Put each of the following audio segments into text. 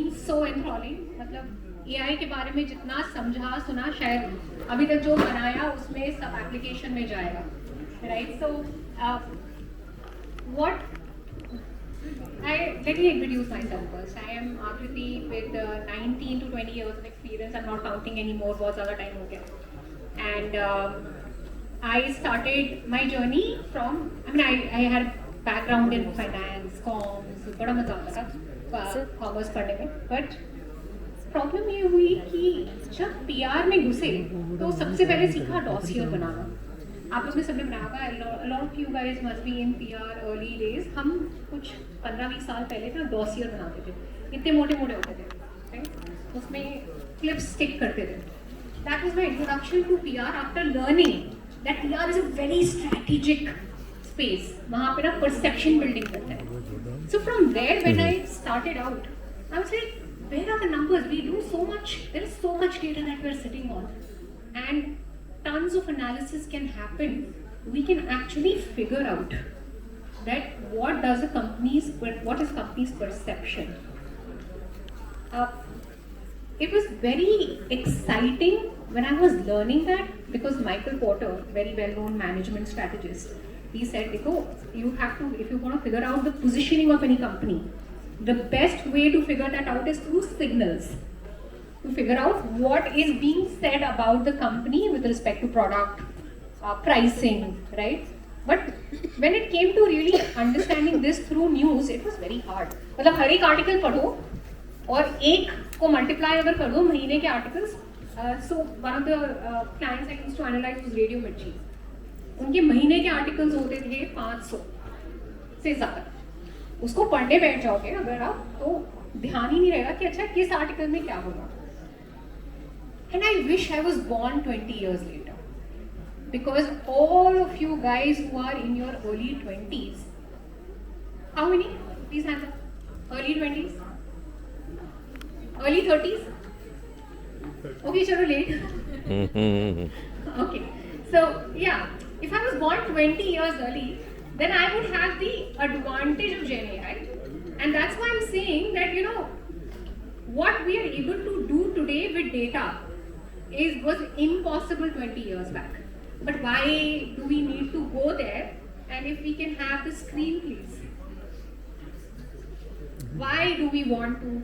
been so enthralling. मतलब AI के बारे में जितना समझा सुना शायद अभी तक जो बनाया उसमें सब एप्लीकेशन में जाएगा, right? So what let me introduce myself first. I am Akriti with 19 to 20 years of experience. I'm not counting anymore. बहुत ज़्यादा time हो गया. And I started my journey from. I mean, I had background in finance, comms. बड़ा मजा आता था commerce पढ़ने में. But प्रॉब्लम ये हुई कि जब PR में घुसे तो सबसे पहले सीखा डॉसियर बनाना. आप लोग ने सबने बनाया होगा. A lot of you guys must be in PR early days. हम कुछ 15-20 साल पहले ना डॉसियर बनाते थे. इतने मोटे मोटे होते थे, right? उसमें क्लिप्स स्टिक करते थे. That was my introduction to PR after learning that PR is a very strategic space. वहाँ पे ना perception building करते हैं. So from there when I started out, I was like, where are the numbers? We do so much. There is so much data that we are sitting on, and tons of analysis can happen. We can actually figure out that what is company's perception. It was very exciting when I was learning that, because Michael Porter, very well-known management strategist, he said, you have to, if you want to figure out the positioning of any company, the best way to figure that out is through signals. To figure out what is being said about the company with respect to product, pricing, right? But when it came to really understanding this through news, it was very hard. मतलब हर एक article पढ़ो और एक को multiply अगर कर दो महीने के articles. So one of the clients I used to analyze was Radio Mirchi. उनके महीने के आर्टिकल्स होते थे 500 से ज़्यादा. उसको पढ़ने बैठ जाओगे अगर आप तो ध्यान ही नहीं रहेगा कि अच्छा किस आर्टिकल में क्या होगा. And I wish I was born 20 years later, because all of you guys who are in your early 20s, how many? Please hands up. Early 20s? Early 30s? Okay, chalo late. Okay, so yeah, if I was born 20 years early, then I would have the advantage of Gen AI, and that's why I'm saying that what we are able to do today with data was impossible 20 years back. But why do we need to go there? And if we can have the screen, please. Why do we want to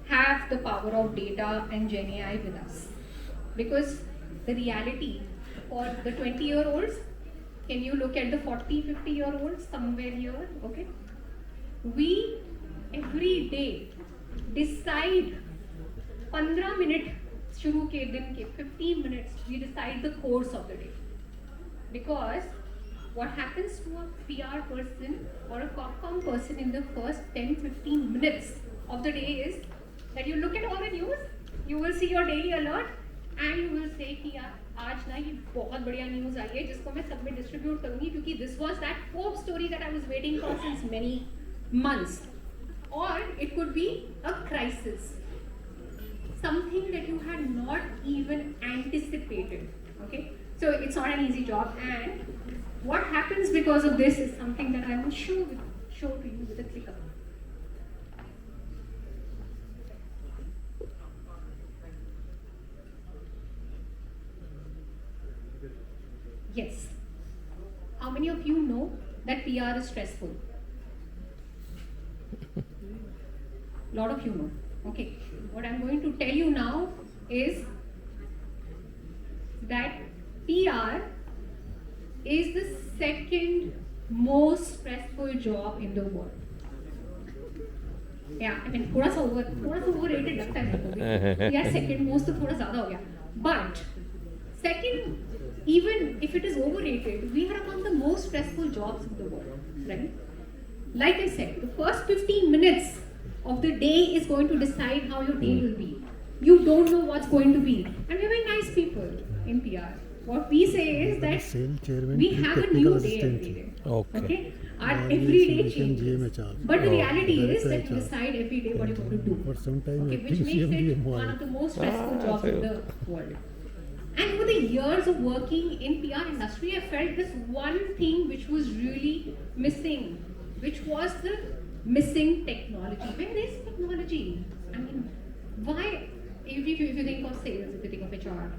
have the power of data and Gen AI with us? Because the reality for the 20-year-olds, can you look at the 40-50-year-olds somewhere here? Okay. We every day decide 15 minutes शुरू के दिन के 15 minutes we decide the course of the day, because what happens to a PR person or a COPCOM person in the first 10-15 minutes of the day is that you look at all the news, you will see your daily alert and you will say कि यार आज ना ये बहुत बढ़िया news आई है जिसको मैं सब में डिस्ट्रीब्यूट करूँगी क्योंकि this was that hope story that I was waiting for since many months. Or it could be a crisis, something that you had not even anticipated. Okay, so it's not an easy job, and what happens because of this is something that I will show to you with a clicker. Yes. How many of you know that PR is stressful? A lot of you know. Okay. What I'm going to tell you now is that PR is the second most stressful job in the world. Yeah, I mean थोड़ा सा overrated लगता है मेरे को. Yeah, second most तो थोड़ा ज़्यादा हो गया. But second, even if it is overrated, we are among the most stressful jobs in the world, right? Like I said, the first 15 minutes of the day is going to decide how your day will be. You don't know what's going to be. And we're very nice people in PR. What we say is that we have a new day every day. Okay? Our everyday changes. But the reality is that you decide every day what you're going to do. Okay? Which makes it one of the most stressful jobs in the world. And over the years of working in PR industry, I felt this one thing which was really missing, which was the missing technology. Where is technology? I'm if you think of sales, if you think of HR,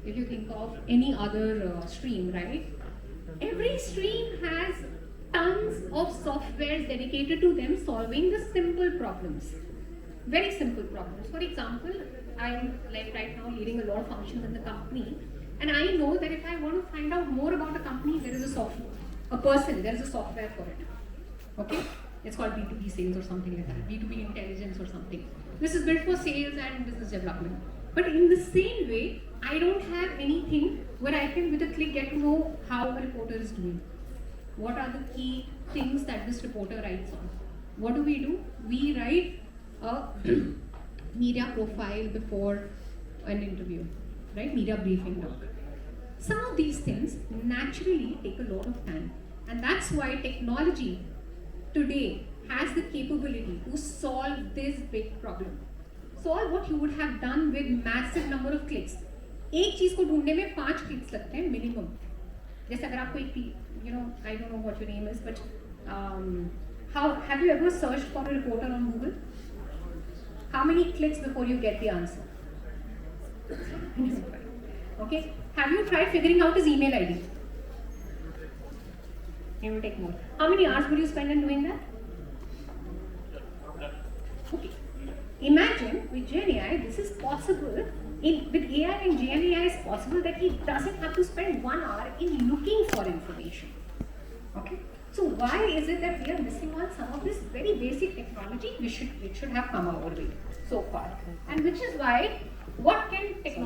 if you think of any other stream, right? Every stream has tons of softwares dedicated to them solving the simple problems. Very simple problems. For example, I'm like right now leading a lot of functions in the company, and I know that if I want to find out more about a company, there is a software, there is a software for it. Okay? It's called B2B sales or something like that, B2B intelligence or something. This is built for sales and business development. But in the same way, I don't have anything where I can with a click get to know how a reporter is doing. What are the key things that this reporter writes on? What do? We write a media profile before an interview, right? Media briefing doc. Some of these things naturally take a lot of time, and that's why technology today has the capability to solve this big problem. Solve what you would have done with massive number of clicks. एक चीज को ढूंढने में 5 clicks लगते हैं minimum. जैसे अगर आपको एक I don't know what your name is, but how have you ever searched for a reporter on Google? How many clicks before you get the answer? Okay. Have you tried figuring out his email ID? It will take more. How many hours would you spend in doing that? Okay. Imagine with GenAI, this is possible. With AI and GenAI, it's possible that he doesn't have to spend 1 hour in looking for information. Okay. So why is it that we are missing on some of this very basic technology? It should have come our way so far, and which is why what can technology